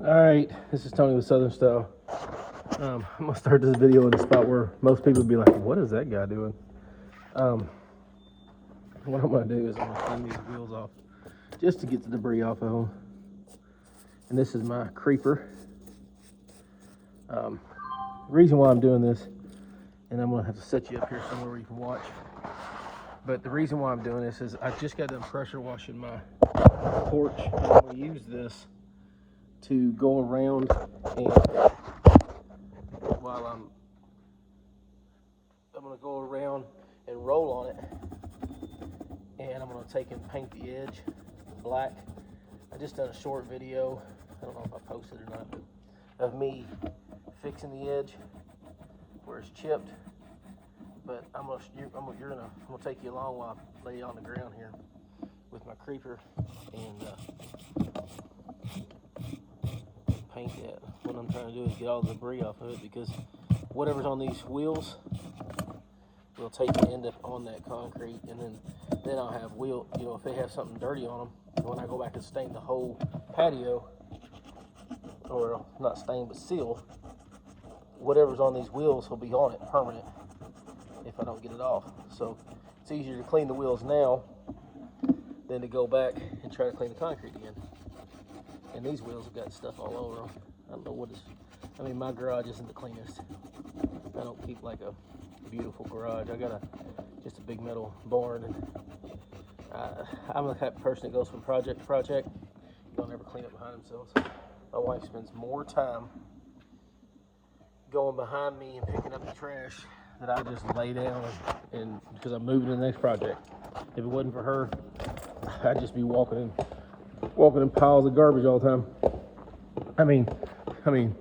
Alright, this is Tony with Southern Style. I'm going to start this video in a spot where most people would be like, what is that guy doing? What I'm going to do is I'm going to clean these wheels off just to get the debris off of them. And this is my creeper. The reason why I'm doing this, and I'm going to have to set you up here somewhere where you can watch, but the reason why I'm doing this is I just got done pressure washing my porch. I'm going to use this to go around and while I'm going to go around and roll on it, and I'm going to take and paint the edge black. I just done a short video, I don't know if I posted it or not, but of me fixing the edge where it's chipped. But I'm gonna take you along while I lay you on the ground here with my creeper and paint that. What I'm trying to do is get all the debris off of it, because whatever's on these wheels will take and end up on that concrete, and then I'll have if they have something dirty on them, when I go back and stain the whole patio, or not stain but seal, whatever's on these wheels will be on it permanent if I don't get it off. So it's easier to clean the wheels now than to go back and try to clean the concrete again. And these wheels have got stuff all over them. I don't know what is. I mean, my garage isn't the cleanest. I don't keep like a beautiful garage. I got just a big metal barn, and I'm the type of person that goes from project to project. Don't ever clean up behind themselves. My wife spends more time going behind me and picking up the trash that I just lay down and because I'm moving to the next project. If it wasn't for her, I'd just be walking in piles of garbage all the time. I mean,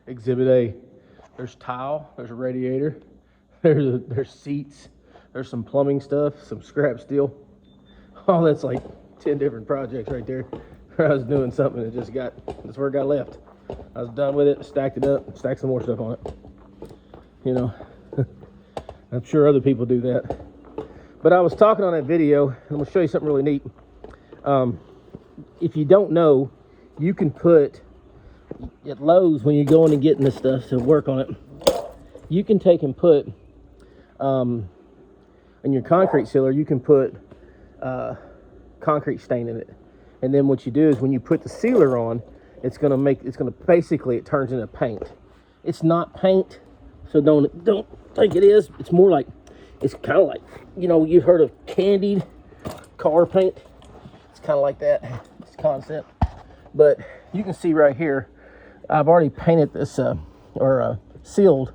Exhibit A. There's tile. There's a radiator. There's seats. There's some plumbing stuff. Some scrap steel. Oh, that's like 10 different projects right there. Where I was doing something and that's where it got left. I was done with it. Stacked it up. Stacked some more stuff on it. You know. I'm sure other people do that. But I was talking on that video, and I'm going to show you something really neat. If you don't know, you can put, at Lowe's, when you're going and getting this stuff to work on it, you can take and put, in your concrete sealer, you can put concrete stain in it. And then what you do is when you put the sealer on, it turns into paint. It's not paint, so don't think it is. It's more like, it's kind of like, you've heard of candied car paint. It's kind of like that, this concept. But you can see right here, I've already painted this, sealed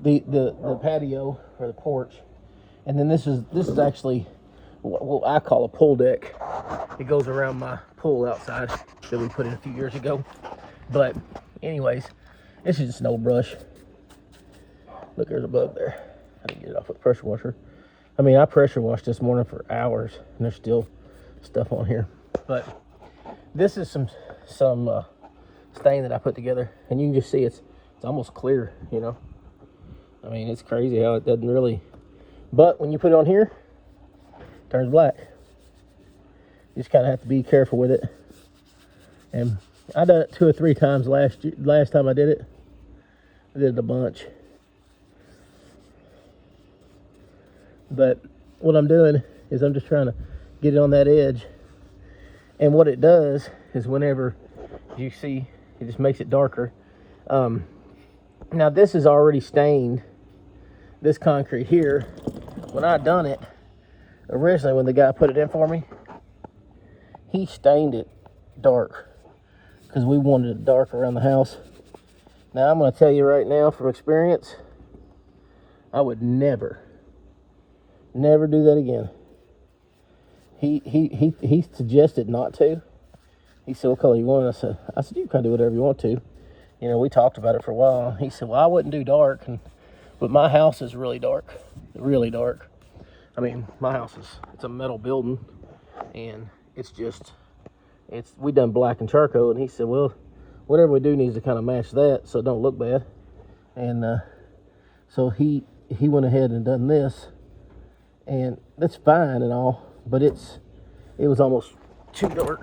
the patio or the porch. And then this is actually what I call a pull deck. It goes around my pool outside that we put in a few years ago. But anyways, this is just an old brush. Look, there's a bug there. I didn't get it off with the pressure washer. I mean, I pressure washed this morning for hours, and there's still stuff on here. But this is some stain that I put together, and you can just see it's almost clear, I mean, it's crazy how it doesn't really. But when you put it on here, it turns black. You just kind of have to be careful with it. And I done it 2 or 3 times last time I did it. I did it a bunch. But what I'm doing is I'm just trying to get it on that edge. And what it does is whenever you see, it just makes it darker. Now this is already stained, this concrete here. When I done it, originally when the guy put it in for me, he stained it dark because we wanted it dark around the house. Now I'm going to tell you right now from experience, I would never do that again. He suggested not to. He said, what color you want? I said, you can do whatever you want to. We talked about it for a while. He said, well, I wouldn't do dark, but my house is really dark. Really dark. I mean, my house it's a metal building, and we done black and charcoal. And he said, well, whatever we do needs to kind of match that so it don't look bad. And so he went ahead and done this, and that's fine and all, but it was almost too dark,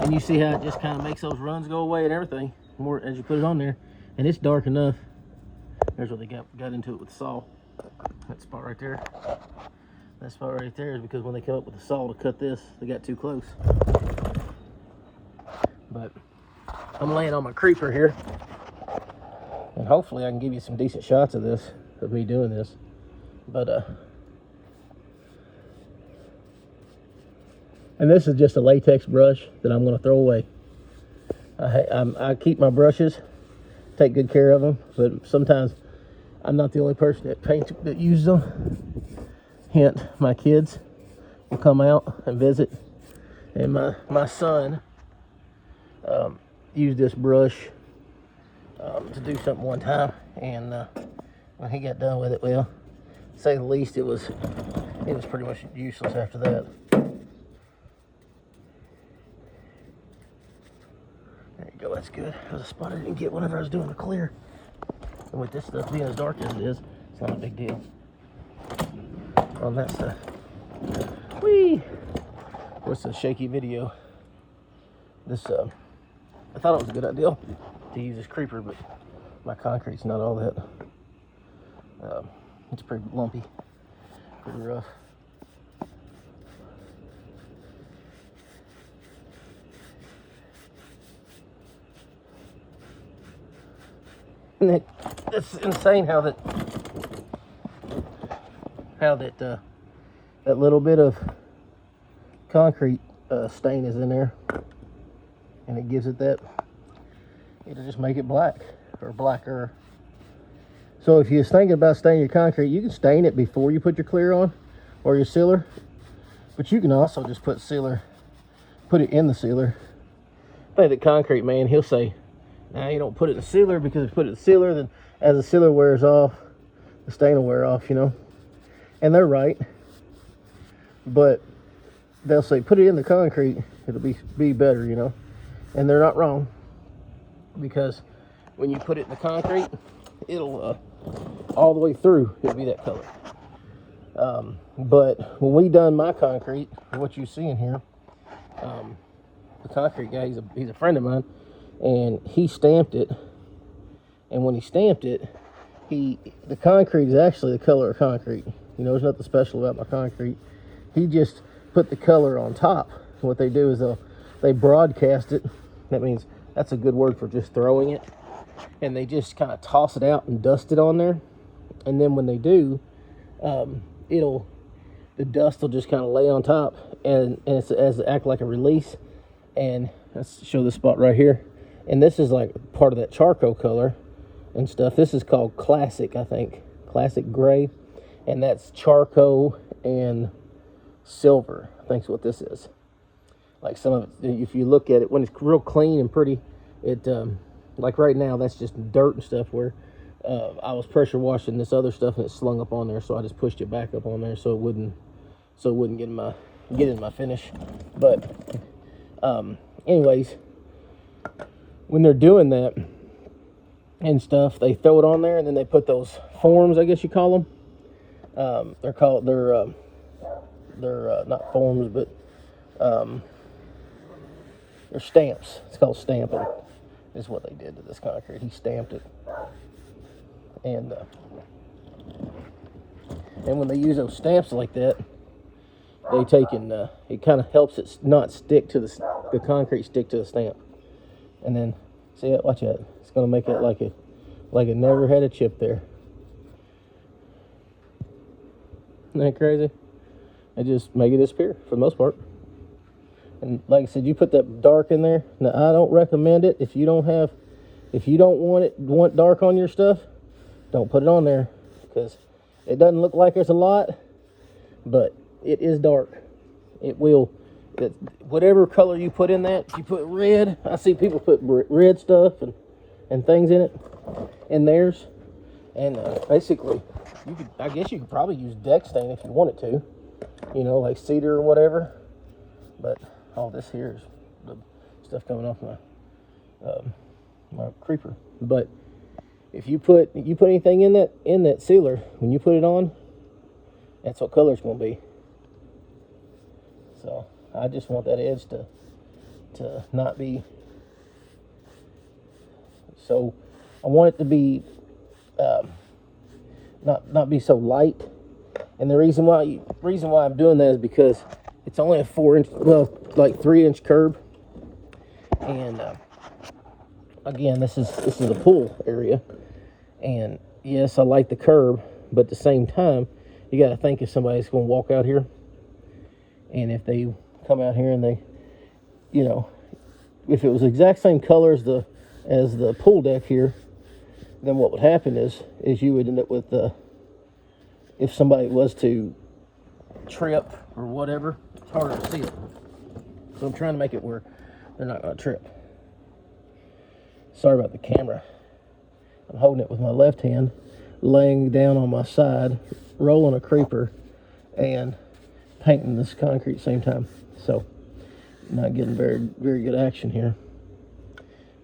And you see how it just kind of makes those runs go away and everything more as you put it on there. And it's dark enough. There's where they got into it with the saw. That spot right there. That spot right there is because when they come up with the saw to cut this, they got too close. But I'm laying on my creeper here. And hopefully I can give you some decent shots of this, of me doing this. But, and this is just a latex brush that I'm going to throw away. I keep my brushes, take good care of them, but sometimes I'm not the only person that uses them. Hint, my kids will come out and visit, and my son used this brush to do something one time, and when he got done with it, well, to say the least, it was pretty much useless after that. There you go, that's good. That was a spot I didn't get whenever I was doing the clear. And with this stuff being as dark as it is, it's not a big deal on that stuff. Whee! What's a shaky video? This, I thought it was a good idea to use this creeper, but my concrete's not all that. It's pretty lumpy, pretty rough. And it's insane how that little bit of concrete stain is in there, and it gives it that. It'll just make it black or blacker. So if you're thinking about staining your concrete, you can stain it before you put your clear on or your sealer, but you can also just put it in the sealer. I think the concrete man, he'll say, "Nah, you don't put it in the sealer, because if you put it in the sealer, then as the sealer wears off, the stain will wear off, you know." And they're right. But they'll say, put it in the concrete, it'll be better, you know. And they're not wrong. Because when you put it in the concrete, it'll, all the way through, it'll be that color. But when we done my concrete, what you see in here, the concrete guy, he's a friend of mine, and he stamped it. And when he stamped it, the concrete is actually the color of concrete. You know, there's nothing special about my concrete. He just put the color on top. What they do is they broadcast it. That means, that's a good word for just throwing it. And they just kind of toss it out and dust it on there. And then when they do, the dust will just kind of lay on top, and it's as act like a release. And let's show this spot right here. And this is like part of that charcoal color and stuff. This is called classic, I think. Classic gray. And that's charcoal and silver, I think is what this is. Like some of it, if you look at it, when it's real clean and pretty, it, like right now, that's just dirt and stuff, where I was pressure washing this other stuff and it slung up on there, so I just pushed it back up on there so it wouldn't get in my finish. But anyways, when they're doing that and stuff, they throw it on there, and then they put those forms, I guess you call them. They're not forms, but they're stamps. It's called stamping, is what they did to this concrete. He stamped it. And when they use those stamps like that, they take and it kind of helps it not stick to the concrete stick to the stamp. And then, see it? Watch that. It's going to make it like it never had a chip there. Isn't that crazy? They just make it disappear for the most part. And like I said, you put that dark in there. Now, I don't recommend it if you don't want dark on your stuff. Don't put it on there, because it doesn't look like there's a lot, but it is dark. Whatever color you put in that, if you put red, I see people put red stuff and things in it, in theirs. And basically, I guess you could probably use deck stain if you wanted to, you know, like cedar or whatever. But all this here is the stuff coming off my creeper. But if you put anything in that sealer, when you put it on, that's what color it's going to be. So I just want that edge to not be. So I want it to be not be so light. And the reason why I'm doing that is because it's only a 4-inch, well, like 3-inch curb. And again, this is a pool area. And yes, I like the curb, but at the same time, you got to think if somebody's going to walk out here, and if they come out here and they, you know, if it was the exact same color as the pool deck here, then what would happen is you would end up with if somebody was to trip or whatever, it's harder to see it. So I'm trying to make it where they're not going to trip. Sorry about the camera. I'm holding it with my left hand, laying down on my side, rolling a creeper, and painting this concrete at the same time. So not getting very, very good action here.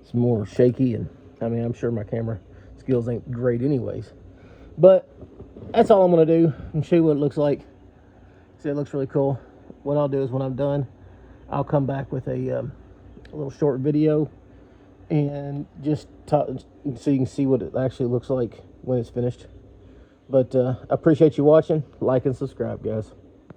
It's more shaky, and I mean, I'm sure my camera skills ain't great anyways. But that's all I'm going to do and show you what it looks like. See, it looks really cool. What I'll do is when I'm done, I'll come back with a little short video and just talk, so you can see what it actually looks like when it's finished. But I appreciate you watching. Like and subscribe, guys.